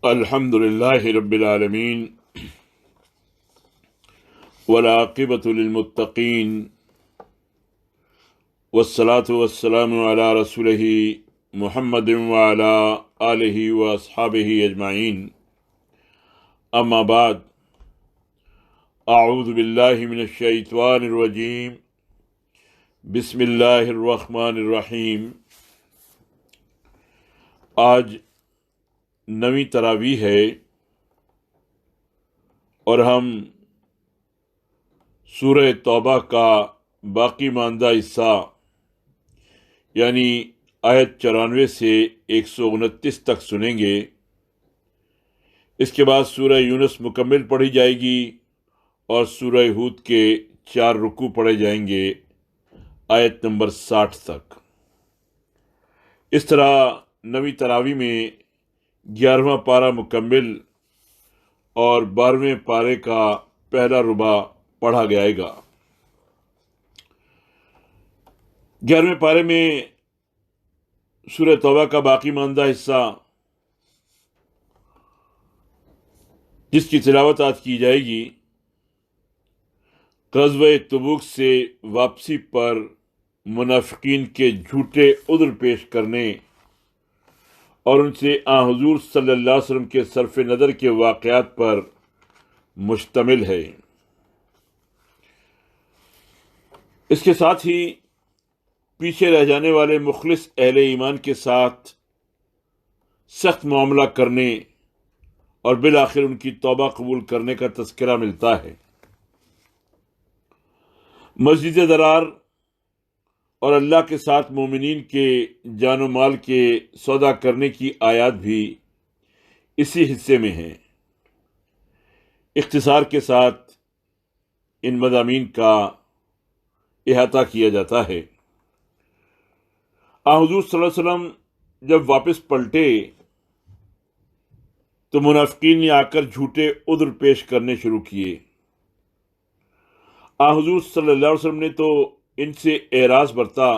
الحمد لله رب العالمين والعاقبة للمتقين والصلاة والسلام على رسوله محمد وعلى آله وأصحابه أجمعين أما بعد أعوذ بالله من الشيطان الرجيم بسم الله الرحمن الرحيم۔ آج نویں تراویح ہے اور ہم سورہ توبہ کا باقی ماندہ حصہ یعنی آیت 94 سے 129 تک سنیں گے۔ اس کے بعد سورہ یونس مکمل پڑھی جائے گی اور سورہ ہود کے 4 رکوع پڑھے جائیں گے آیت نمبر 60 تک۔ اس طرح نویں تراویح میں 11واں پارہ مکمل اور 12ویں پارے کا پہلا ربع پڑھا جائے گا۔ 11ویں پارے میں سورہ توبہ کا باقی ماندہ حصہ جس کی تلاوت آج کی جائے گی، غزوہ تبوک سے واپسی پر منافقین کے جھوٹے عذر پیش کرنے اور ان سے حضور صلی اللہ علیہ وسلم کے صرف نظر کے واقعات پر مشتمل ہے۔ اس کے ساتھ ہی پیچھے رہ جانے والے مخلص اہل ایمان کے ساتھ سخت معاملہ کرنے اور بالآخر ان کی توبہ قبول کرنے کا تذکرہ ملتا ہے۔ مزید درار اور اللہ کے ساتھ مومنین کے جان و مال کے سودا کرنے کی آیات بھی اسی حصے میں ہیں۔ اختصار کے ساتھ ان مضامین کا احاطہ کیا جاتا ہے۔ حضور صلی اللہ علیہ وسلم جب واپس پلٹے تو منافقین نے آ کر جھوٹے عذر پیش کرنے شروع کیے۔ حضور صلی اللہ علیہ وسلم نے تو ان سے اعراض برتا،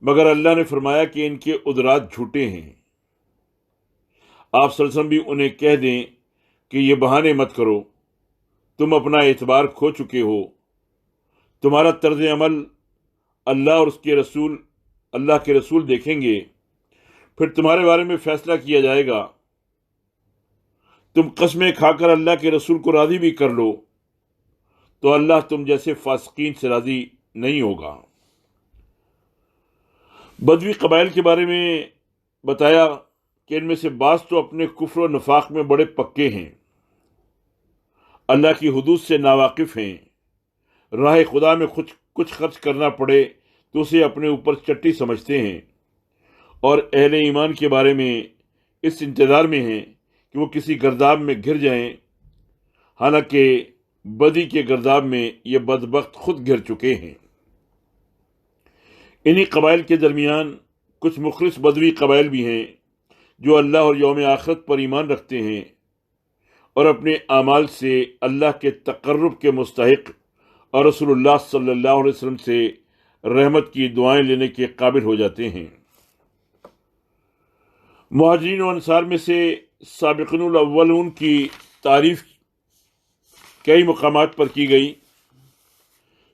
مگر اللہ نے فرمایا کہ ان کے عذرات جھوٹے ہیں۔ آپ صلی اللہ علیہ وسلم بھی انہیں کہہ دیں کہ یہ بہانے مت کرو، تم اپنا اعتبار کھو چکے ہو، تمہارا طرز عمل اللہ اور اللہ کے رسول دیکھیں گے، پھر تمہارے بارے میں فیصلہ کیا جائے گا۔ تم قسمیں کھا کر اللہ کے رسول کو راضی بھی کر لو تو اللہ تم جیسے فاسقین سے راضی نہیں ہوگا۔ بدوی قبائل کے بارے میں بتایا کہ ان میں سے بعض تو اپنے کفر و نفاق میں بڑے پکے ہیں، اللہ کی حدود سے ناواقف ہیں، راہ خدا میں کچھ خرچ کرنا پڑے تو اسے اپنے اوپر چٹی سمجھتے ہیں، اور اہل ایمان کے بارے میں اس انتظار میں ہیں کہ وہ کسی گرداب میں گر جائیں، حالانکہ بدی کے گرداب میں یہ بدبخت خود گر چکے ہیں۔ انہی قبائل کے درمیان کچھ مخلص بدوی قبائل بھی ہیں جو اللہ اور یوم آخرت پر ایمان رکھتے ہیں اور اپنے اعمال سے اللہ کے تقرب کے مستحق اور رسول اللہ صلی اللہ علیہ وسلم سے رحمت کی دعائیں لینے کے قابل ہو جاتے ہیں۔ مہاجرین و انصار میں سے سابقون الاولون کی تعریف کئی مقامات پر کی گئی۔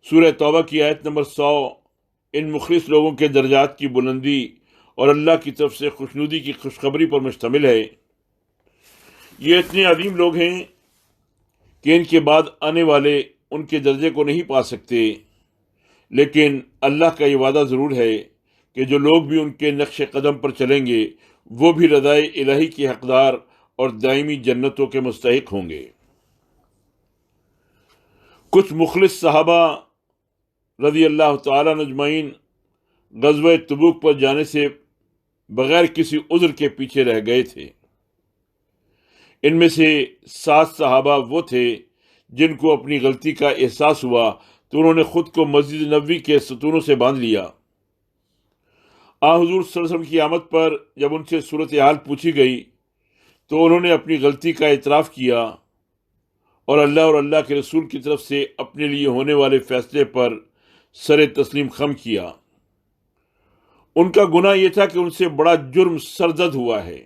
سورہ توبہ کی آیت نمبر 100 ان مخلص لوگوں کے درجات کی بلندی اور اللہ کی طرف سے خوشنودی کی خوشخبری پر مشتمل ہے۔ یہ اتنے عظیم لوگ ہیں کہ ان کے بعد آنے والے ان کے درجے کو نہیں پا سکتے، لیکن اللہ کا یہ وعدہ ضرور ہے کہ جو لوگ بھی ان کے نقش قدم پر چلیں گے وہ بھی رضائے الہی کے حقدار اور دائمی جنتوں کے مستحق ہوں گے۔ کچھ مخلص صحابہ رضی اللہ تعالیٰ اجمعین غزوہ تبوک پر جانے سے بغیر کسی عذر کے پیچھے رہ گئے تھے۔ ان میں سے 7 صحابہ وہ تھے جن کو اپنی غلطی کا احساس ہوا تو انہوں نے خود کو مسجد نبوی کے ستونوں سے باندھ لیا۔ حضور صلی اللہ علیہ وسلم کی آمد پر جب ان سے صورتحال پوچھی گئی تو انہوں نے اپنی غلطی کا اعتراف کیا اور اللہ کے رسول کی طرف سے اپنے لیے ہونے والے فیصلے پر سر تسلیم خم کیا۔ ان کا گناہ یہ تھا کہ ان سے بڑا جرم سرزد ہوا ہے،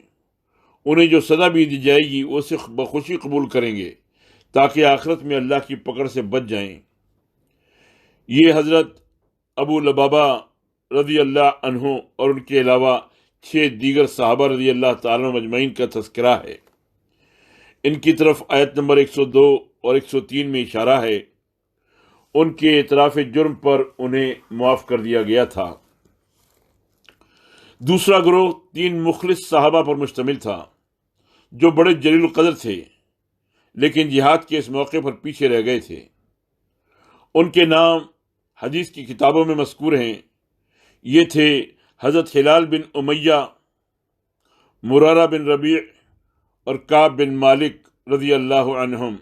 انہیں جو سزا بھی دی جائے گی وہ اسے بخوشی قبول کریں گے تاکہ آخرت میں اللہ کی پکڑ سے بچ جائیں۔ یہ حضرت ابو لبابہ رضی اللہ عنہ اور ان کے علاوہ 6 دیگر صحابہ رضی اللہ تعالیٰ مجمعین کا تذکرہ ہے۔ ان کی طرف آیت نمبر 102 اور 103 میں اشارہ ہے۔ ان کے اعتراف جرم پر انہیں معاف کر دیا گیا تھا۔ دوسرا گروہ 3 مخلص صحابہ پر مشتمل تھا جو بڑے جلیل القدر تھے لیکن جہاد کے اس موقع پر پیچھے رہ گئے تھے۔ ان کے نام حدیث کی کتابوں میں مذکور ہیں۔ یہ تھے حضرت ہلال بن امیہ، مرارہ بن ربیع اور کعب بن مالک رضی اللہ عنہم۔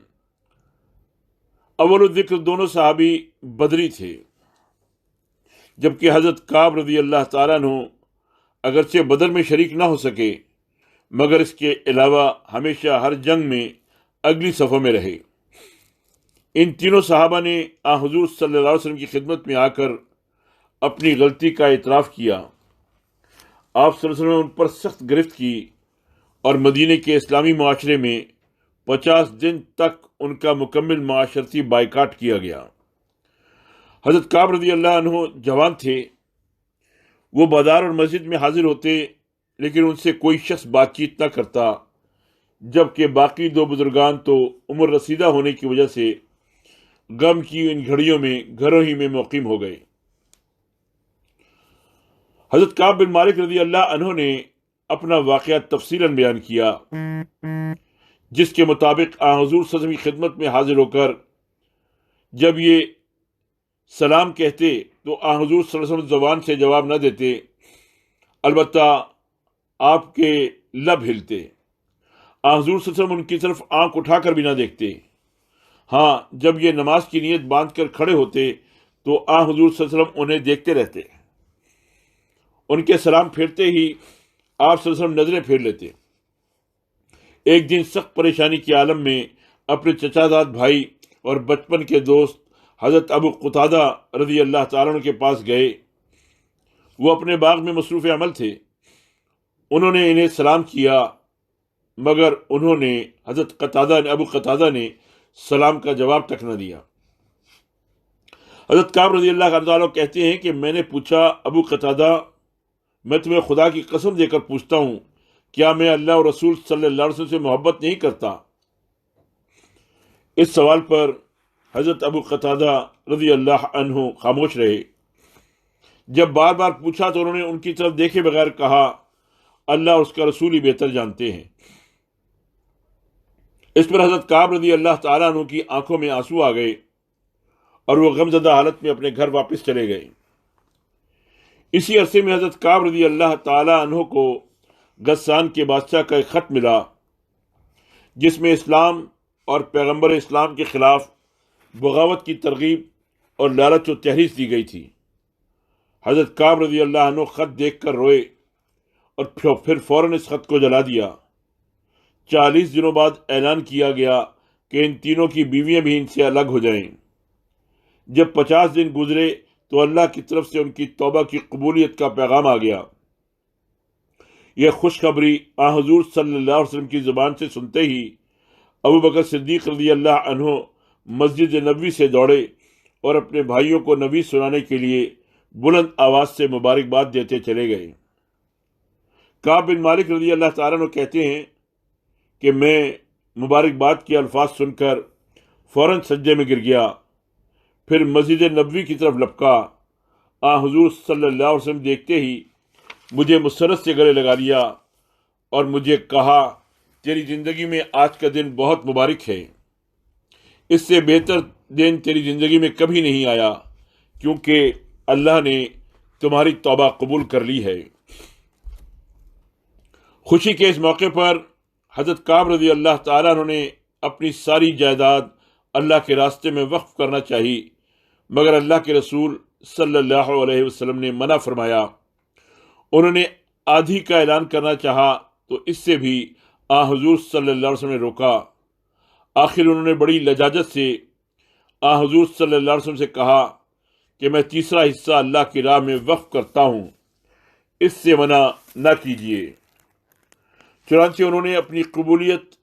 اول الذکر دونوں صحابی بدری تھے، جبکہ حضرت کعب رضی اللہ تعالیٰ عنہ اگرچہ بدر میں شریک نہ ہو سکے مگر اس کے علاوہ ہمیشہ ہر جنگ میں اگلی صفوں میں رہے۔ ان تینوں صحابہ نے حضور صلی اللہ علیہ وسلم کی خدمت میں آ کر اپنی غلطی کا اعتراف کیا۔ آپ صلی اللہ علیہ وسلم نے ان پر سخت گرفت کی اور مدینے کے اسلامی معاشرے میں 50 دن تک ان کا مکمل معاشرتی بائیکاٹ کیا گیا۔ حضرت کعب رضی اللہ عنہ جوان تھے، وہ بازار اور مسجد میں حاضر ہوتے لیکن ان سے کوئی شخص بات چیت نہ کرتا، جبکہ باقی 2 بزرگان تو عمر رسیدہ ہونے کی وجہ سے غم کی ان گھڑیوں میں گھروں ہی میں مقیم ہو گئے۔ حضرت کعب بن مالک رضی اللہ عنہ نے اپنا واقعہ تفصیلاً بیان کیا، جس کے مطابق حضور صلی اللہ علیہ وسلم کی خدمت میں حاضر ہو کر جب یہ سلام کہتے تو حضور صلی اللہ علیہ وسلم زبان سے جواب نہ دیتے، البتہ آپ کے لب ہلتے۔ حضور صلی اللہ علیہ وسلم ان کی طرف آنکھ اٹھا کر بھی نہ دیکھتے۔ ہاں، جب یہ نماز کی نیت باندھ کر کھڑے ہوتے تو حضور صلی اللہ علیہ وسلم انہیں دیکھتے رہتے۔ ان کے سلام پھیرتے ہی آپ صلی اللہ علیہ وسلم نظریں پھیر لیتے۔ ایک دن سخت پریشانی کے عالم میں اپنے چچا زاد بھائی اور بچپن کے دوست حضرت ابو قتادہ رضی اللہ تعالیٰ عنہ کے پاس گئے۔ وہ اپنے باغ میں مصروف عمل تھے۔ انہوں نے انہیں سلام کیا مگر انہوں نے ابو قتادہ نے سلام کا جواب تک نہ دیا۔ حضرت کعب رضی اللہ عنہ کہتے ہیں کہ میں نے پوچھا، ابو قتادہ، میں تمہیں خدا کی قسم دے کر پوچھتا ہوں، کیا میں اللہ اور رسول صلی اللہ علیہ وسلم سے محبت نہیں کرتا؟ اس سوال پر حضرت ابو قتادہ رضی اللہ عنہ خاموش رہے۔ جب بار بار پوچھا تو انہوں نے ان کی طرف دیکھے بغیر کہا، اللہ اور اس کا رسول ہی بہتر جانتے ہیں۔ اس پر حضرت کعب رضی اللہ تعالیٰ عنہ کی آنکھوں میں آنسو آ گئے اور وہ غمزدہ حالت میں اپنے گھر واپس چلے گئے۔ اسی عرصے میں حضرت کعب رضی اللہ تعالیٰ عنہ کو غسان کے بادشاہ کا ایک خط ملا جس میں اسلام اور پیغمبر اسلام کے خلاف بغاوت کی ترغیب اور لالچ و تحریض دی گئی تھی۔ حضرت کعب رضی اللہ عنہ خط دیکھ کر روئے اور پھر فوراً اس خط کو جلا دیا۔ 40 دنوں بعد اعلان کیا گیا کہ ان تینوں کی بیویاں بھی ان سے الگ ہو جائیں۔ جب 50 دن گزرے تو اللہ کی طرف سے ان کی توبہ کی قبولیت کا پیغام آ گیا۔ یہ خوشخبری حضور صلی اللہ علیہ وسلم کی زبان سے سنتے ہی ابو بکر صدیق رضی اللہ عنہ مسجد نبوی سے دوڑے اور اپنے بھائیوں کو نبی سنانے کے لیے بلند آواز سے مبارکباد دیتے چلے گئے۔ کعب بن مالک رضی اللہ تعالیٰ عنہ کہتے ہیں کہ میں مبارکباد کے الفاظ سن کر فوراً سجدے میں گر گیا، پھر مسجد نبوی کی طرف لپکا۔ حضور صلی اللہ علیہ وسلم دیکھتے ہی مجھے مسرت سے گلے لگا لیا اور مجھے کہا، تیری زندگی میں آج کا دن بہت مبارک ہے، اس سے بہتر دن تیری زندگی میں کبھی نہیں آیا، کیونکہ اللہ نے تمہاری توبہ قبول کر لی ہے۔ خوشی کے اس موقع پر حضرت کعب رضی اللہ تعالیٰ عنہ نے اپنی ساری جائیداد اللہ کے راستے میں وقف کرنا چاہی، مگر اللہ کے رسول صلی اللہ علیہ وسلم نے منع فرمایا۔ انہوں نے آدھی کا اعلان کرنا چاہا تو اس سے بھی حضور صلی اللہ علیہ وسلم نے روکا۔ آخر انہوں نے بڑی لجاجت سے حضور صلی اللہ علیہ وسلم سے کہا کہ میں تیسرا حصہ اللہ کی راہ میں وقف کرتا ہوں، اس سے منع نہ کیجیے۔ چنانچہ انہوں نے اپنی قبولیت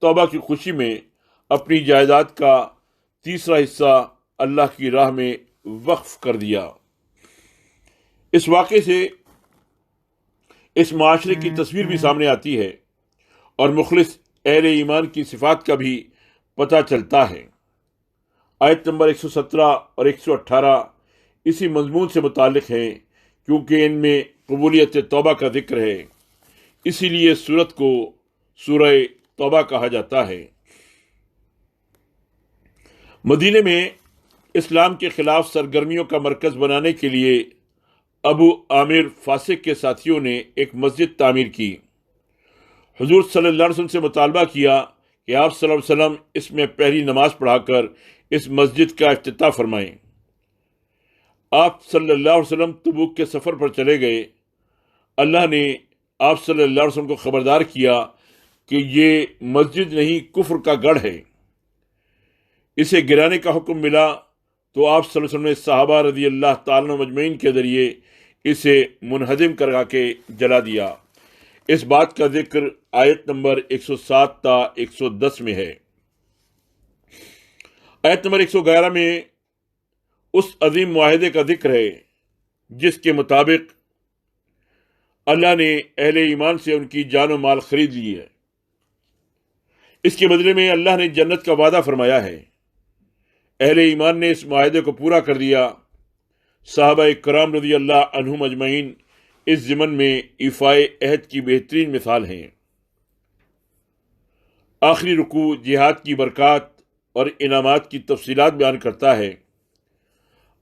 توبہ کی خوشی میں اپنی جائیداد کا تیسرا حصہ اللہ کی راہ میں وقف کر دیا۔ اس واقعے سے اس معاشرے کی تصویر بھی سامنے آتی ہے اور مخلص اہل ایمان کی صفات کا بھی پتہ چلتا ہے۔ آیت نمبر 117 اور 118 اسی مضمون سے متعلق ہیں، کیونکہ ان میں قبولیت توبہ کا ذکر ہے، اسی لیے سورت کو سورہ توبہ کہا جاتا ہے۔ مدینے میں اسلام کے خلاف سرگرمیوں کا مرکز بنانے کے لیے ابو عامر فاسق کے ساتھیوں نے ایک مسجد تعمیر کی۔ حضور صلی اللہ علیہ وسلم سے مطالبہ کیا کہ آپ صلی اللہ علیہ وسلم اس میں پہلی نماز پڑھا کر اس مسجد کا افتتاح فرمائیں۔ آپ صلی اللہ علیہ وسلم تبوک کے سفر پر چلے گئے۔ اللہ نے آپ صلی اللہ علیہ وسلم کو خبردار کیا کہ یہ مسجد نہیں، کفر کا گڑھ ہے۔ اسے گرانے کا حکم ملا تو آپ صلی اللہ علیہ وسلم نے صحابہ رضی اللہ تعالیٰ عنہم مجمعین کے ذریعے اسے منہدم کرا کے جلا دیا۔ اس بات کا ذکر آیت نمبر 107 تا 110 میں ہے۔ آیت نمبر 111 میں اس عظیم معاہدے کا ذکر ہے جس کے مطابق اللہ نے اہل ایمان سے ان کی جان و مال خرید لی ہے۔ اس کے بدلے میں اللہ نے جنت کا وعدہ فرمایا ہے۔ اہل ایمان نے اس معاہدے کو پورا کر دیا۔ صحابہ کرام رضی اللہ عنہم اجمعین اس ضمن میں ایفائے عہد کی بہترین مثال ہیں۔ آخری رکوع جہاد کی برکات اور انعامات کی تفصیلات بیان کرتا ہے۔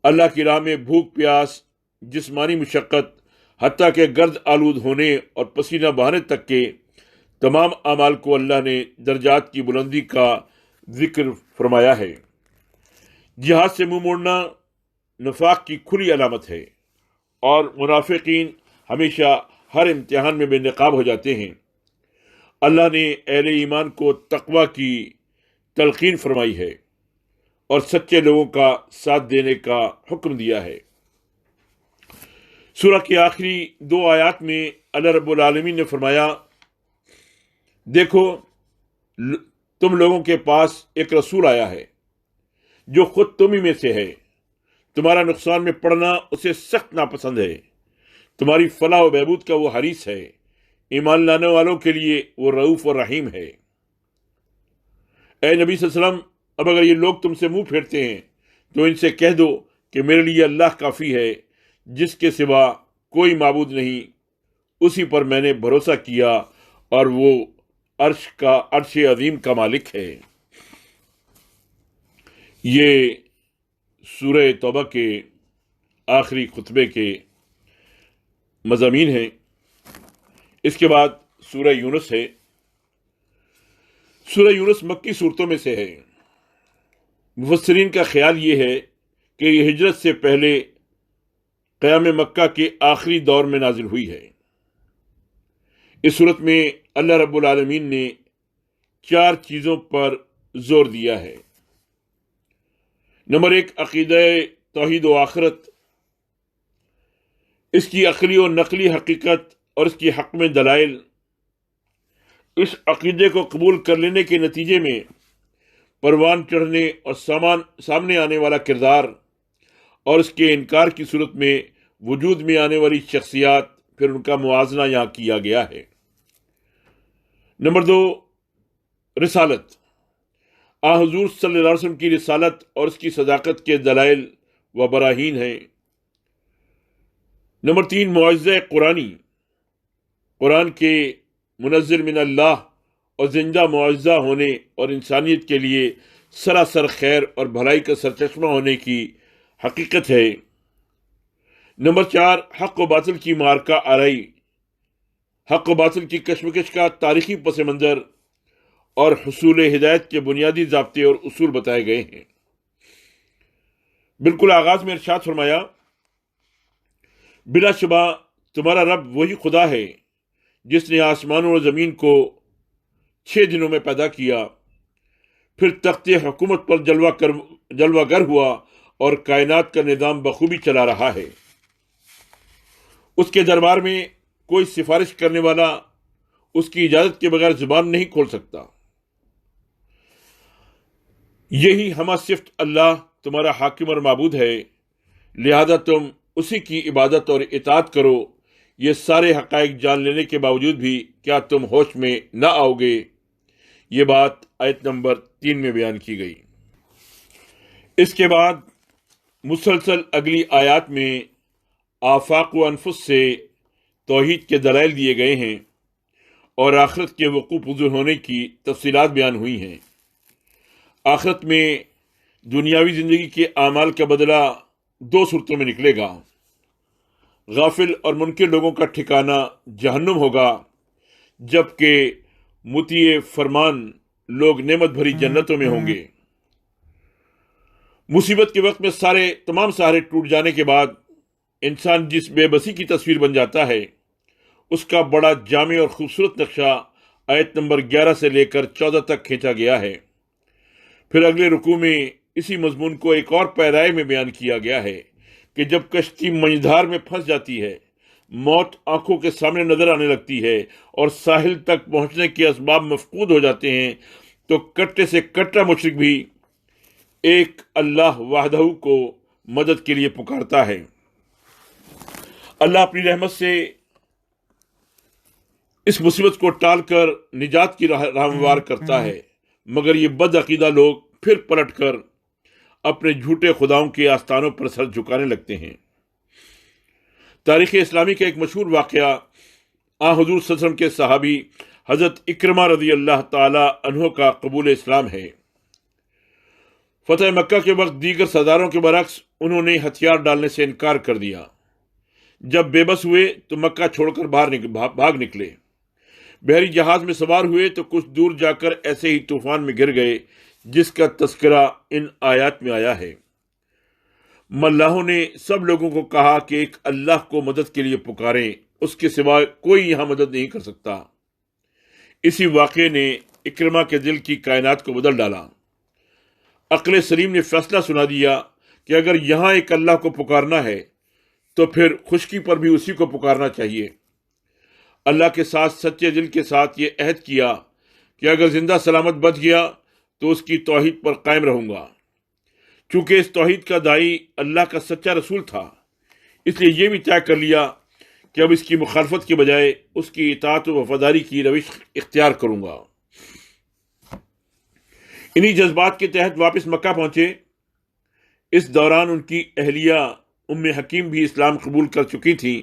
اللہ کی راہ میں بھوک پیاس، جسمانی مشقت، حتیٰ کہ گرد آلود ہونے اور پسینہ بہانے تک کے تمام اعمال کو اللہ نے درجات کی بلندی کا ذکر فرمایا ہے۔ جہاد سے منہ موڑنا نفاق کی کھلی علامت ہے، اور منافقین ہمیشہ ہر امتحان میں بے نقاب ہو جاتے ہیں۔ اللہ نے اہل ایمان کو تقوی کی تلقین فرمائی ہے اور سچے لوگوں کا ساتھ دینے کا حکم دیا ہے۔ سورہ کی آخری 2 آیات میں اللہ رب العالمین نے فرمایا، دیکھو تم لوگوں کے پاس ایک رسول آیا ہے جو خود تمہیں میں سے ہے، تمہارا نقصان میں پڑنا اسے سخت ناپسند ہے، تمہاری فلاح و بہبود کا وہ حریص ہے، ایمان لانے والوں کے لیے وہ رؤوف و رحیم ہے۔ اے نبی صلی اللہ علیہ وسلم، اب اگر یہ لوگ تم سے منہ پھیرتے ہیں تو ان سے کہہ دو کہ میرے لیے اللہ کافی ہے، جس کے سوا کوئی معبود نہیں، اسی پر میں نے بھروسہ کیا اور وہ عرش عظیم کا مالک ہے۔ یہ سورہ توبہ کے آخری خطبے کے مضامین ہیں۔ اس کے بعد سورہ یونس ہے۔ سورہ یونس مکی صورتوں میں سے ہے۔ مفسرین کا خیال یہ ہے کہ یہ ہجرت سے پہلے قیام مکہ کے آخری دور میں نازل ہوئی ہے۔ اس صورت میں اللہ رب العالمین نے 4 چیزوں پر زور دیا ہے۔ نمبر 1، عقیدہ توحید و آخرت، اس کی عقلی و نقلی حقیقت اور اس کی حق میں دلائل۔ اس عقیدے کو قبول کر لینے کے نتیجے میں پروان چڑھنے اور سامنے آنے والا کردار، اور اس کے انکار کی صورت میں وجود میں آنے والی شخصیات، پھر ان کا موازنہ یہاں کیا گیا ہے۔ نمبر 2، رسالت، حضور صلی اللہ علیہ وسلم کی رسالت اور اس کی صداقت کے دلائل و براہین ہیں۔ نمبر 3، معجزہ قرآنی، قرآن کے منزل من اللہ اور زندہ معجزہ ہونے اور انسانیت کے لیے سراسر خیر اور بھلائی کا سرچشمہ ہونے کی حقیقت ہے۔ نمبر 4، حق و باطل کی معرکہ آرائی، حق و باطل کی کشمکش کا تاریخی پس منظر اور حصول ہدایت کے بنیادی ضابطے اور اصول بتائے گئے ہیں۔ بالکل آغاز میں ارشاد فرمایا، بلا شبہ تمہارا رب وہی خدا ہے جس نے آسمانوں اور زمین کو 6 دنوں میں پیدا کیا، پھر تخت حکومت پر جلوہ گر ہوا اور کائنات کا نظام بخوبی چلا رہا ہے۔ اس کے دربار میں کوئی سفارش کرنے والا اس کی اجازت کے بغیر زبان نہیں کھول سکتا۔ یہی ہمہ صفت اللہ تمہارا حاکم اور معبود ہے، لہذا تم اسی کی عبادت اور اطاعت کرو۔ یہ سارے حقائق جان لینے کے باوجود بھی کیا تم ہوش میں نہ آؤ گے؟ یہ بات آیت نمبر 3 میں بیان کی گئی۔ اس کے بعد مسلسل اگلی آیات میں آفاق و انفس سے توحید کے دلائل دیے گئے ہیں اور آخرت کے وقوع پذیر ہونے کی تفصیلات بیان ہوئی ہیں۔ آخرت میں دنیاوی زندگی کے اعمال کا بدلہ 2 صورتوں میں نکلے گا۔ غافل اور منکر لوگوں کا ٹھکانہ جہنم ہوگا، جبکہ مطیع فرمان لوگ نعمت بھری جنتوں میں ہوں گے۔ مصیبت کے وقت میں تمام سہارے ٹوٹ جانے کے بعد انسان جس بے بسی کی تصویر بن جاتا ہے، اس کا بڑا جامع اور خوبصورت نقشہ آیت نمبر 11 سے لے کر 14 تک کھینچا گیا ہے۔ پھر اگلے رکوع میں اسی مضمون کو ایک اور پیرائے میں بیان کیا گیا ہے کہ جب کشتی منجدھار میں پھنس جاتی ہے، موت آنکھوں کے سامنے نظر آنے لگتی ہے اور ساحل تک پہنچنے کے اسباب مفقود ہو جاتے ہیں، تو کٹے سے کٹا مشرک بھی ایک اللہ وحدہ کو مدد کے لیے پکارتا ہے۔ اللہ اپنی رحمت سے اس مصیبت کو ٹال کر نجات کی راہ ہموار کرتا ہے، مگر یہ بد عقیدہ لوگ پھر پلٹ کر اپنے جھوٹے خداؤں کے آستانوں پر سر جھکانے لگتے ہیں۔ تاریخ اسلامی کا ایک مشہور واقعہ حضور صلی اللہ علیہ وسلم کے صحابی حضرت اکرمہ رضی اللہ تعالی عنہ کا قبول اسلام ہے۔ فتح مکہ کے وقت دیگر سرداروں کے برعکس انہوں نے ہتھیار ڈالنے سے انکار کر دیا۔ جب بے بس ہوئے تو مکہ چھوڑ کر بھاگ نکلے۔ بحری جہاز میں سوار ہوئے تو کچھ دور جا کر ایسے ہی طوفان میں گر گئے، جس کا تذکرہ ان آیات میں آیا ہے۔ ملاحوں نے سب لوگوں کو کہا کہ ایک اللہ کو مدد کے لیے پکاریں، اس کے سوا کوئی یہاں مدد نہیں کر سکتا۔ اسی واقعے نے اکرمہ کے دل کی کائنات کو بدل ڈالا۔ عقل سلیم نے فیصلہ سنا دیا کہ اگر یہاں ایک اللہ کو پکارنا ہے تو پھر خشکی پر بھی اسی کو پکارنا چاہیے۔ اللہ کے ساتھ سچے دل کے ساتھ یہ عہد کیا کہ اگر زندہ سلامت بچ گیا تو اس کی توحید پر قائم رہوں گا۔ چونکہ اس توحید کا داعی اللہ کا سچا رسول تھا، اس لیے یہ بھی طے کر لیا کہ اب اس کی مخالفت کے بجائے اس کی اطاعت و وفاداری کی روش اختیار کروں گا۔ انہی جذبات کے تحت واپس مکہ پہنچے۔ اس دوران ان کی اہلیہ ام حکیم بھی اسلام قبول کر چکی تھی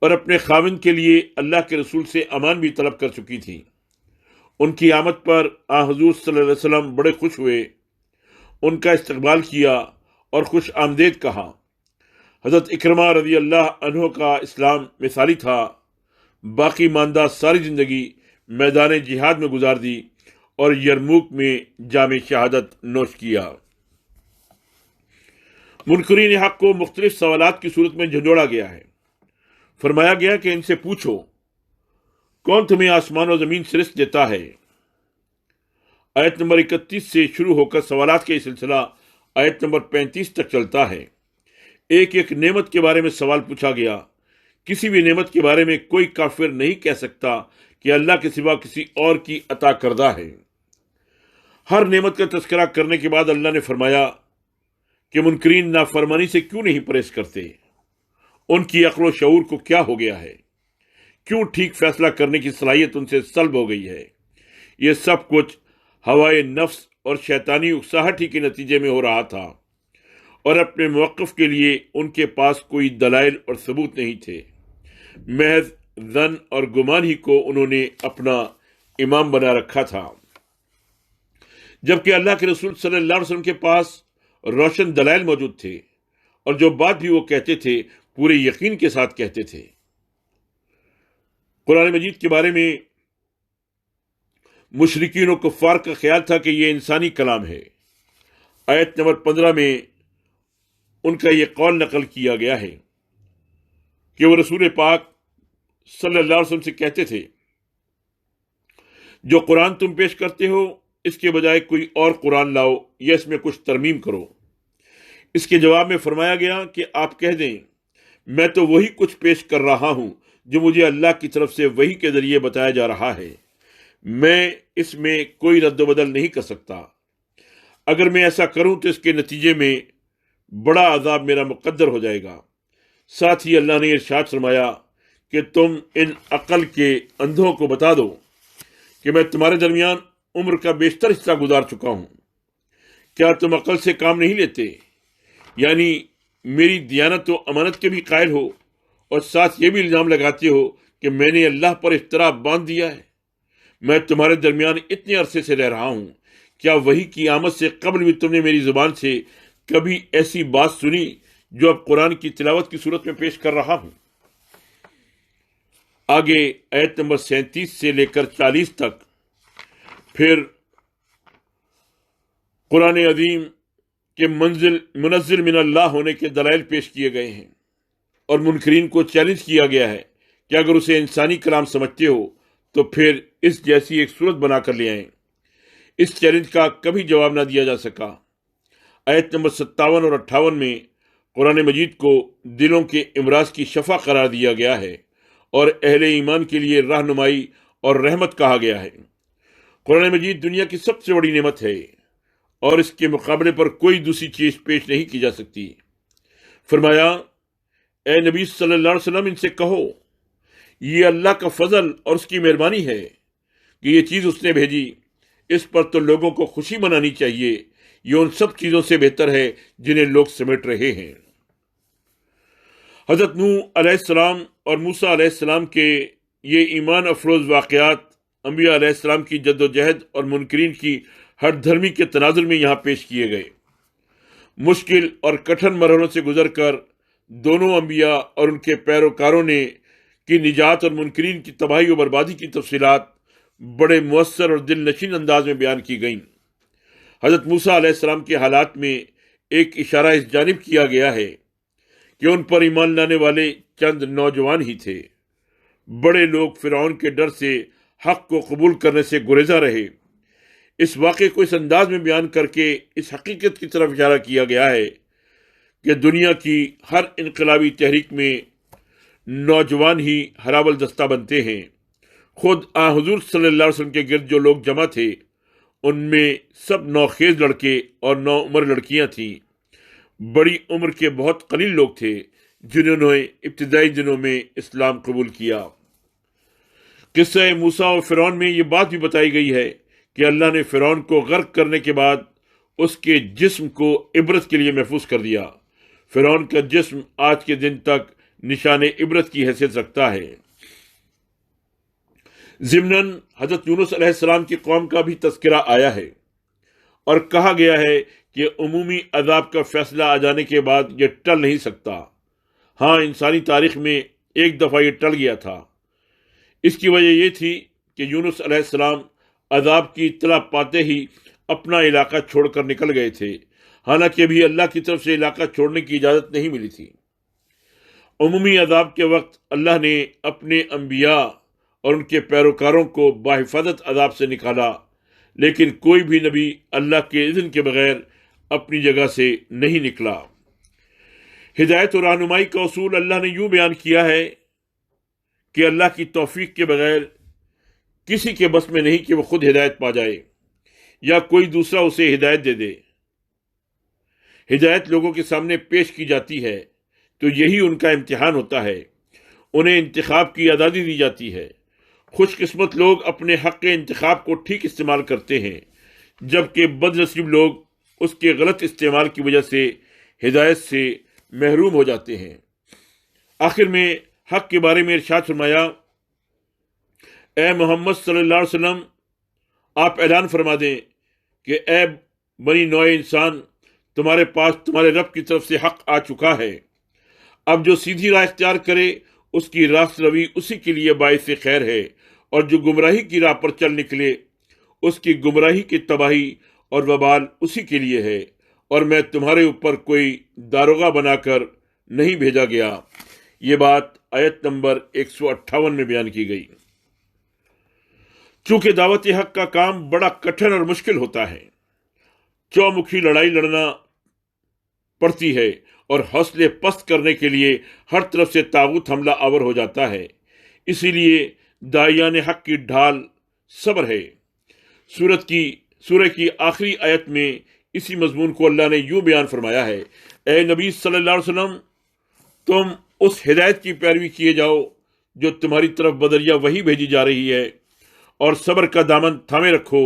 اور اپنے خاوند کے لیے اللہ کے رسول سے امان بھی طلب کر چکی تھی۔ ان کی آمد پر حضور صلی اللہ علیہ وسلم بڑے خوش ہوئے، ان کا استقبال کیا اور خوش آمدید کہا۔ حضرت اکرمہ رضی اللہ عنہ کا اسلام مثالی تھا۔ باقی ماندہ ساری زندگی میدان جہاد میں گزار دی اور یرموک میں جام شہادت نوش کیا۔ منکرین حق کو مختلف سوالات کی صورت میں جھنجھوڑا گیا ہے۔ فرمایا گیا کہ ان سے پوچھو، کون تمہیں آسمان و زمین سے رزق دیتا ہے؟ آیت نمبر 31 سے شروع ہو کر سوالات کا یہ سلسلہ آیت نمبر 35 تک چلتا ہے۔ ایک ایک نعمت کے بارے میں سوال پوچھا گیا۔ کسی بھی نعمت کے بارے میں کوئی کافر نہیں کہہ سکتا کہ اللہ کے سوا کسی اور کی عطا کردہ ہے۔ ہر نعمت کا تذکرہ کرنے کے بعد اللہ نے فرمایا کہ منکرین نافرمانی سے کیوں نہیں پرہیز کرتے؟ ان کی عقل و شعور کو کیا ہو گیا ہے؟ کیوں ٹھیک فیصلہ کرنے کی صلاحیت ان سے سلب ہو گئی ہے؟ یہ سب کچھ ہوائے نفس اور شیطانی اکساہٹ ہی کے نتیجے میں ہو رہا تھا، اور اپنے موقف کے لیے ان کے پاس کوئی دلائل اور ثبوت نہیں تھے۔ محض ظن اور گمان ہی کو انہوں نے اپنا امام بنا رکھا تھا، جبکہ اللہ کے رسول صلی اللہ علیہ وسلم کے پاس روشن دلائل موجود تھے، اور جو بات بھی وہ کہتے تھے پورے یقین کے ساتھ کہتے تھے۔ قرآن مجید کے بارے میں مشرکین و کفار کا خیال تھا کہ یہ انسانی کلام ہے۔ آیت نمبر 15 میں ان کا یہ قول نقل کیا گیا ہے کہ وہ رسول پاک صلی اللہ علیہ وسلم سے کہتے تھے، جو قرآن تم پیش کرتے ہو اس کے بجائے کوئی اور قرآن لاؤ یا اس میں کچھ ترمیم کرو۔ اس کے جواب میں فرمایا گیا کہ آپ کہہ دیں، میں تو وہی کچھ پیش کر رہا ہوں جو مجھے اللہ کی طرف سے وحی کے ذریعے بتایا جا رہا ہے، میں اس میں کوئی رد و بدل نہیں کر سکتا۔ اگر میں ایسا کروں تو اس کے نتیجے میں بڑا عذاب میرا مقدر ہو جائے گا۔ ساتھ ہی اللہ نے ارشاد فرمایا کہ تم ان عقل کے اندھوں کو بتا دو کہ میں تمہارے درمیان عمر کا بیشتر حصہ گزار چکا ہوں، کیا تم عقل سے کام نہیں لیتے؟ یعنی میری دیانت و امانت کے بھی قائل ہو اور ساتھ یہ بھی الزام لگاتے ہو کہ میں نے اللہ پر افتراء باندھ دیا ہے۔ میں تمہارے درمیان اتنے عرصے سے رہ رہا ہوں، کیا وحی کی آمد سے قبل بھی تم نے میری زبان سے کبھی ایسی بات سنی جو اب قرآن کی تلاوت کی صورت میں پیش کر رہا ہوں؟ آگے آیت نمبر 37 سے لے کر 40 تک پھر قرآن عظیم کے منزل من اللہ ہونے کے دلائل پیش کیے گئے ہیں، اور منکرین کو چیلنج کیا گیا ہے کہ اگر اسے انسانی کلام سمجھتے ہو تو پھر اس جیسی ایک صورت بنا کر لے آئیں۔ اس چیلنج کا کبھی جواب نہ دیا جا سکا۔ آیت نمبر 57 اور 58 میں قرآن مجید کو دلوں کے امراض کی شفا قرار دیا گیا ہے اور اہل ایمان کے لیے رہنمائی اور رحمت کہا گیا ہے۔ قرآن مجید دنیا کی سب سے بڑی نعمت ہے اور اس کے مقابلے پر کوئی دوسری چیز پیش نہیں کی جا سکتی۔ فرمایا، اے نبی صلی اللہ علیہ وسلم، ان سے کہو یہ اللہ کا فضل اور اس کی مہربانی ہے کہ یہ چیز اس نے بھیجی، اس پر تو لوگوں کو خوشی منانی چاہیے، یہ ان سب چیزوں سے بہتر ہے جنہیں لوگ سمیٹ رہے ہیں۔ حضرت نوح علیہ السلام اور موسیٰ علیہ السلام کے یہ ایمان افروز واقعات انبیاء علیہ السلام کی جد و جہد اور منکرین کی ہر دھرمی کے تناظر میں یہاں پیش کیے گئے۔ مشکل اور کٹھن مرحلوں سے گزر کر دونوں انبیاء اور ان کے پیروکاروں نے کی نجات اور منکرین کی تباہی و بربادی کی تفصیلات بڑے مؤثر اور دل نشین انداز میں بیان کی گئیں۔ حضرت موسیٰ علیہ السلام کے حالات میں ایک اشارہ اس جانب کیا گیا ہے کہ ان پر ایمان لانے والے چند نوجوان ہی تھے۔ بڑے لوگ فرعون کے ڈر سے حق کو قبول کرنے سے گریزاں رہے۔ اس واقعے کو اس انداز میں بیان کر کے اس حقیقت کی طرف اشارہ کیا گیا ہے کہ دنیا کی ہر انقلابی تحریک میں نوجوان ہی ہراول دستہ بنتے ہیں۔ خود حضور صلی اللہ علیہ وسلم کے گرد جو لوگ جمع تھے ان میں سب نوخیز لڑکے اور نو عمر لڑکیاں تھیں۔ بڑی عمر کے بہت قلیل لوگ تھے جنہوں نے ابتدائی دنوں میں اسلام قبول کیا۔ قصہ موسیٰ اور فرعون میں یہ بات بھی بتائی گئی ہے کہ اللہ نے فرعون کو غرق کرنے کے بعد اس کے جسم کو عبرت کے لیے محفوظ کر دیا۔ فرعون کا جسم آج کے دن تک نشان عبرت کی حیثیت رکھتا ہے۔ ضمناً حضرت یونس علیہ السلام کی قوم کا بھی تذکرہ آیا ہے اور کہا گیا ہے کہ عمومی عذاب کا فیصلہ آ جانے کے بعد یہ ٹل نہیں سکتا۔ ہاں، انسانی تاریخ میں ایک دفعہ یہ ٹل گیا تھا۔ اس کی وجہ یہ تھی کہ یونس علیہ السلام عذاب کی اطلاع پاتے ہی اپنا علاقہ چھوڑ کر نکل گئے تھے، حالانکہ ابھی اللہ کی طرف سے علاقہ چھوڑنے کی اجازت نہیں ملی تھی۔ عمومی عذاب کے وقت اللہ نے اپنے انبیاء اور ان کے پیروکاروں کو بحفاظت عذاب سے نکالا، لیکن کوئی بھی نبی اللہ کے اذن کے بغیر اپنی جگہ سے نہیں نکلا۔ ہدایت اور رہنمائی کا اصول اللہ نے یوں بیان کیا ہے کہ اللہ کی توفیق کے بغیر کسی کے بس میں نہیں کہ وہ خود ہدایت پا جائے یا کوئی دوسرا اسے ہدایت دے دے۔ ہدایت لوگوں کے سامنے پیش کی جاتی ہے تو یہی ان کا امتحان ہوتا ہے، انہیں انتخاب کی آزادی دی جاتی ہے۔ خوش قسمت لوگ اپنے حق انتخاب کو ٹھیک استعمال کرتے ہیں، جبکہ بد نصیب لوگ اس کے غلط استعمال کی وجہ سے ہدایت سے محروم ہو جاتے ہیں۔ آخر میں حق کے بارے میں ارشاد فرمایا، اے محمد صلی اللہ علیہ وسلم، آپ اعلان فرما دیں کہ اے بنی نوع انسان، تمہارے پاس تمہارے رب کی طرف سے حق آ چکا ہے۔ اب جو سیدھی راہ اختیار کرے اس کی راست روی اسی کے لیے باعث خیر ہے، اور جو گمراہی کی راہ پر چل نکلے اس کی گمراہی کی تباہی اور وبال اسی کے لیے ہے، اور میں تمہارے اوپر کوئی داروغہ بنا کر نہیں بھیجا گیا۔ یہ بات آیت نمبر 158 میں بیان کی گئی۔ چونکہ دعوت حق کا کام بڑا کٹھن اور مشکل ہوتا ہے، چومکھی لڑائی لڑنا پڑتی ہے اور حوصلے پست کرنے کے لیے ہر طرف سے طاغوت حملہ آور ہو جاتا ہے، اسی لیے داعیان حق کی ڈھال صبر ہے۔ سورہ کی آخری آیت میں اسی مضمون کو اللہ نے یوں بیان فرمایا ہے، اے نبی صلی اللہ علیہ وسلم، تم اس ہدایت کی پیروی کیے جاؤ جو تمہاری طرف بدریہ وہی بھیجی جا رہی ہے، اور صبر کا دامن تھامے رکھو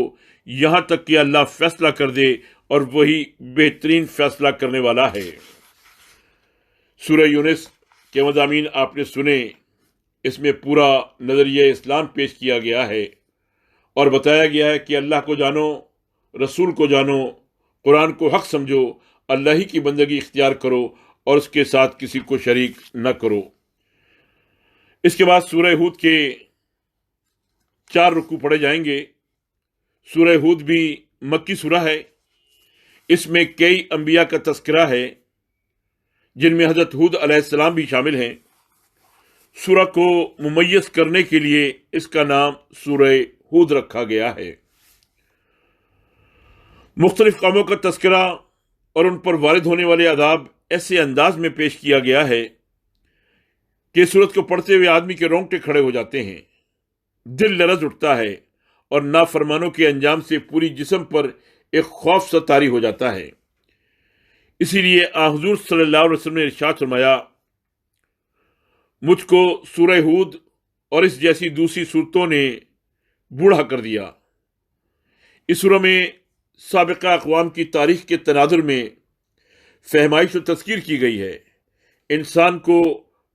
یہاں تک کہ اللہ فیصلہ کر دے، اور وہی بہترین فیصلہ کرنے والا ہے۔ سورہ یونس کے مضامین آپ نے سنے، اس میں پورا نظریہ اسلام پیش کیا گیا ہے اور بتایا گیا ہے کہ اللہ کو جانو، رسول کو جانو، قرآن کو حق سمجھو، اللہ ہی کی بندگی اختیار کرو اور اس کے ساتھ کسی کو شریک نہ کرو۔ اس کے بعد سورہ ہود کے 4 رکوع پڑھے جائیں گے۔ سورہ ہود بھی مکی سورہ ہے، اس میں کئی انبیاء کا تذکرہ ہے جن میں حضرت ہود علیہ السلام بھی شامل ہیں۔ سورہ کو ممیز کرنے کے لیے اس کا نام سورہ ہود رکھا گیا ہے۔ مختلف قوموں کا تذکرہ اور ان پر وارد ہونے والے عذاب ایسے انداز میں پیش کیا گیا ہے کہ سورت کو پڑھتے ہوئے آدمی کے رونگٹے کھڑے ہو جاتے ہیں، دل لرز اٹھتا ہے اور نافرمانوں کے انجام سے پوری جسم پر ایک خوف سا طاری ہو جاتا ہے۔ اسی لیے حضور صلی اللہ علیہ وسلم نے ارشاد فرمایا، مجھ کو سورہ ہود اور اس جیسی دوسری صورتوں نے بوڑھا کر دیا۔ اس سورہ میں سابقہ اقوام کی تاریخ کے تناظر میں فہمائش و تذکیر کی گئی ہے۔ انسان کو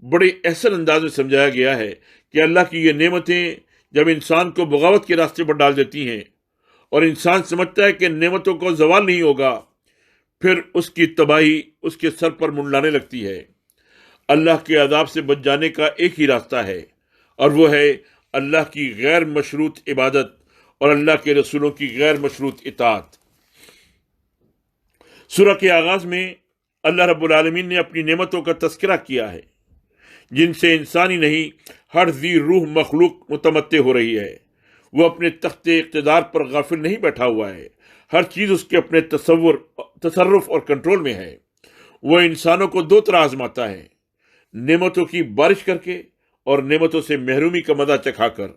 بڑے احسن انداز میں سمجھایا گیا ہے کہ اللہ کی یہ نعمتیں جب انسان کو بغاوت کے راستے پر ڈال دیتی ہیں اور انسان سمجھتا ہے کہ نعمتوں کو زوال نہیں ہوگا، پھر اس کی تباہی اس کے سر پر منڈلانے لگتی ہے۔ اللہ کے عذاب سے بچ جانے کا ایک ہی راستہ ہے، اور وہ ہے اللہ کی غیر مشروط عبادت اور اللہ کے رسولوں کی غیر مشروط اطاعت۔ سورہ کے آغاز میں اللہ رب العالمین نے اپنی نعمتوں کا تذکرہ کیا ہے جن سے انسانی نہیں ہر ذی روح مخلوق متمتع ہو رہی ہے۔ وہ اپنے تخت اقتدار پر غافل نہیں بیٹھا ہوا ہے، ہر چیز اس کے اپنے تصرف اور کنٹرول میں ہے۔ وہ انسانوں کو 2 طرح آزماتا ہے، نعمتوں کی بارش کر کے اور نعمتوں سے محرومی کا مزہ چکھا کر۔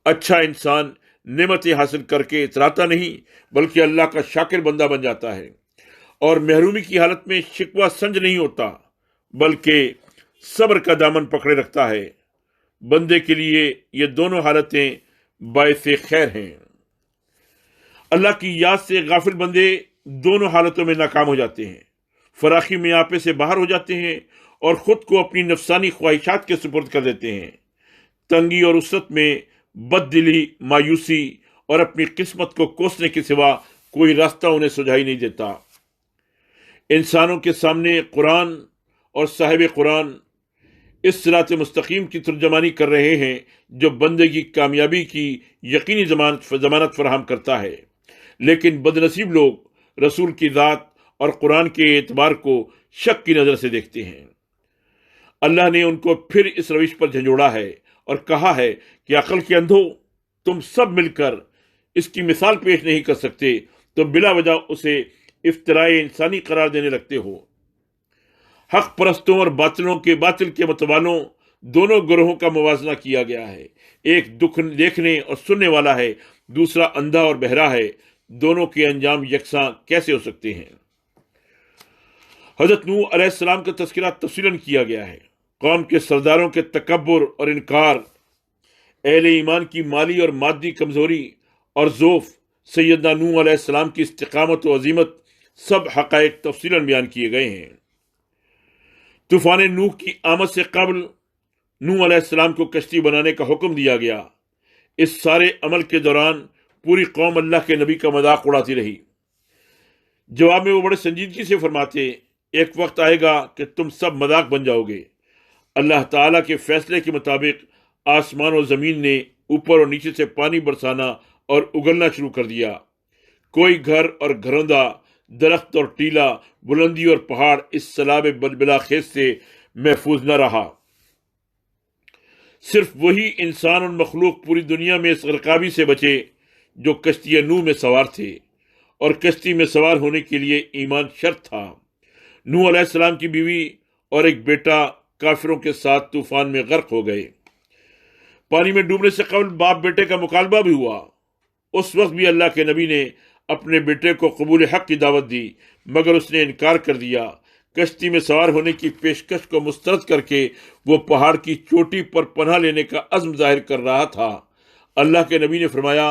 اچھا انسان نعمتیں حاصل کر کے اتراتا نہیں بلکہ اللہ کا شاکر بندہ بن جاتا ہے، اور محرومی کی حالت میں شکوہ سنج نہیں ہوتا بلکہ صبر کا دامن پکڑے رکھتا ہے۔ بندے کے لیے یہ دونوں حالتیں باعث خیر ہیں۔ اللہ کی یاد سے غافل بندے دونوں حالتوں میں ناکام ہو جاتے ہیں، فراخی میں آپے سے باہر ہو جاتے ہیں اور خود کو اپنی نفسانی خواہشات کے سپرد کر دیتے ہیں۔ تنگی اور وسعت میں بد دلی، مایوسی اور اپنی قسمت کو کوسنے کے سوا کوئی راستہ انہیں سجھائی نہیں دیتا۔ انسانوں کے سامنے قرآن اور صاحب قرآن اس صراط مستقیم کی ترجمانی کر رہے ہیں جو بندے کی کامیابی کی یقینی ضمانت فراہم کرتا ہے، لیکن بدنصیب لوگ رسول کی ذات اور قرآن کے اعتبار کو شک کی نظر سے دیکھتے ہیں۔ اللہ نے ان کو پھر اس روش پر جھنجھوڑا ہے اور کہا ہے کہ عقل کے اندھو، تم سب مل کر اس کی مثال پیش نہیں کر سکتے تو بلا وجہ اسے افتراء انسانی قرار دینے لگتے ہو۔ حق پرستوں اور باطل کے متوالوں دونوں گروہوں کا موازنہ کیا گیا ہے۔ ایک دکھ دیکھنے اور سننے والا ہے، دوسرا اندھا اور بہرا ہے، دونوں کے انجام یکساں کیسے ہو سکتے ہیں؟ حضرت نوح علیہ السلام کا تذکرہ تفصیلاً کیا گیا ہے۔ قوم کے سرداروں کے تکبر اور انکار، اہل ایمان کی مالی اور مادی کمزوری اور ضعف، سیدنا نوح علیہ السلام کی استقامت و عظیمت، سب حقائق تفصیلاً بیان کیے گئے ہیں۔ طوفان نوح کی آمد سے قبل نوح علیہ السلام کو کشتی بنانے کا حکم دیا گیا۔ اس سارے عمل کے دوران پوری قوم اللہ کے نبی کا مذاق اڑاتی رہی۔ جواب میں وہ بڑے سنجیدگی سے فرماتے، ایک وقت آئے گا کہ تم سب مذاق بن جاؤ گے۔ اللہ تعالیٰ کے فیصلے کے مطابق آسمان و زمین نے اوپر اور نیچے سے پانی برسانا اور اگلنا شروع کر دیا۔ کوئی گھر اور گھروندہ، درخت اور ٹیلا، بلندی اور پہاڑ اس سیلاب بلا خیز سے محفوظ نہ رہا۔ صرف وہی انسان اور مخلوق پوری دنیا میں اس غرقابی سے بچے جو کشتی نوح میں سوار تھے، اور کشتی میں سوار ہونے کے لیے ایمان شرط تھا۔ نوح علیہ السلام کی بیوی اور ایک بیٹا کافروں کے ساتھ طوفان میں غرق ہو گئے۔ پانی میں ڈوبنے سے قبل باپ بیٹے کا مکالمہ بھی ہوا، اس وقت بھی اللہ کے نبی نے اپنے بیٹے کو قبول حق کی دعوت دی، مگر اس نے انکار کر دیا۔ کشتی میں سوار ہونے کی پیشکش کو مسترد کر کے وہ پہاڑ کی چوٹی پر پناہ لینے کا عزم ظاہر کر رہا تھا۔ اللہ کے نبی نے فرمایا،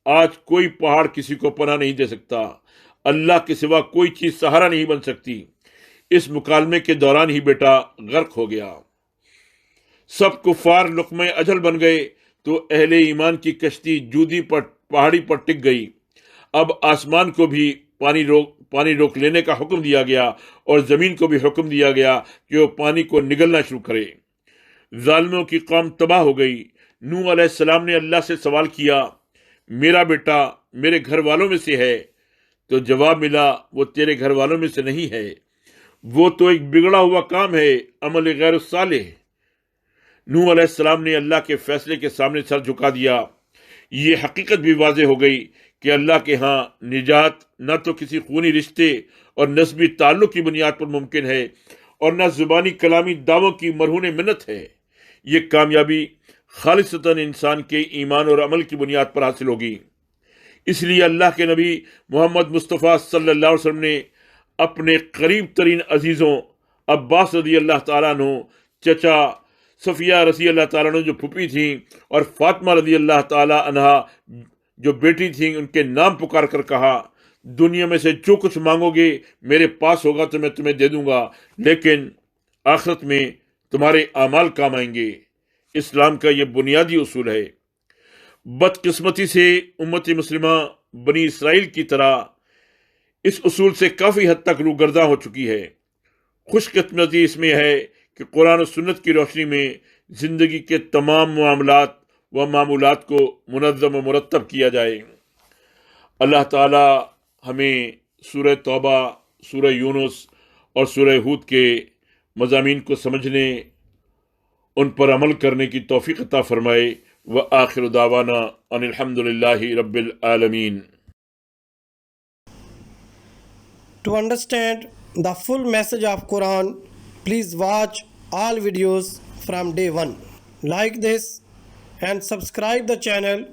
آج کوئی پہاڑ کسی کو پناہ نہیں دے سکتا، اللہ کے سوا کوئی چیز سہارا نہیں بن سکتی۔ اس مکالمے کے دوران ہی بیٹا غرق ہو گیا۔ سب کفار لقمہ اجل بن گئے تو اہل ایمان کی کشتی جودی پر پہاڑی پر ٹک گئی۔ اب آسمان کو بھی پانی روک لینے کا حکم دیا گیا اور زمین کو بھی حکم دیا گیا کہ وہ پانی کو نگلنا شروع کرے۔ ظالموں کی قوم تباہ ہو گئی۔ نوح علیہ السلام نے اللہ سے سوال کیا، میرا بیٹا میرے گھر والوں میں سے ہے؟ تو جواب ملا، وہ تیرے گھر والوں میں سے نہیں ہے، وہ تو ایک بگڑا ہوا کام ہے، عمل غیر صالح۔ نوح علیہ السلام نے اللہ کے فیصلے کے سامنے سر جھکا دیا۔ یہ حقیقت بھی واضح ہو گئی کہ اللہ کے ہاں نجات نہ تو کسی خونی رشتے اور نسبی تعلق کی بنیاد پر ممکن ہے اور نہ زبانی کلامی دعووں کی مرہون منت ہے۔ یہ کامیابی خالصتاً انسان کے ایمان اور عمل کی بنیاد پر حاصل ہوگی۔ اس لیے اللہ کے نبی محمد مصطفیٰ صلی اللہ علیہ وسلم نے اپنے قریب ترین عزیزوں عباس رضی اللہ تعالیٰ عنہ، چچا صفیہ رضی اللہ تعالیٰ عنہ جو پھوپھی تھیں، اور فاطمہ رضی اللہ تعالیٰ عنہا جو بیٹی تھیں، ان کے نام پکار کر کہا، دنیا میں سے جو کچھ مانگو گے میرے پاس ہوگا تو میں تمہیں دے دوں گا، لیکن آخرت میں تمہارے اعمال کام آئیں گے۔ اسلام کا یہ بنیادی اصول ہے۔ بدقسمتی سے امت مسلمہ بنی اسرائیل کی طرح اس اصول سے کافی حد تک روگرداں ہو چکی ہے۔ خوش قسمتی اس میں ہے کہ قرآن و سنت کی روشنی میں زندگی کے تمام معاملات و معمولات کو منظم و مرتب کیا جائے۔ اللہ تعالی ہمیں سورہ توبہ، سورہ یونس اور سورہ ہود کے مضامین کو سمجھنے، ان پر عمل کرنے کی توفیق عطا فرمائے۔ وآخر دعوانا ان الحمد للہ رب العالمین۔ To understand the full message of Quran, please watch all videos from day one. Like this and subscribe the channel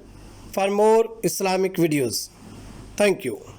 for more Islamic videos. Thank you.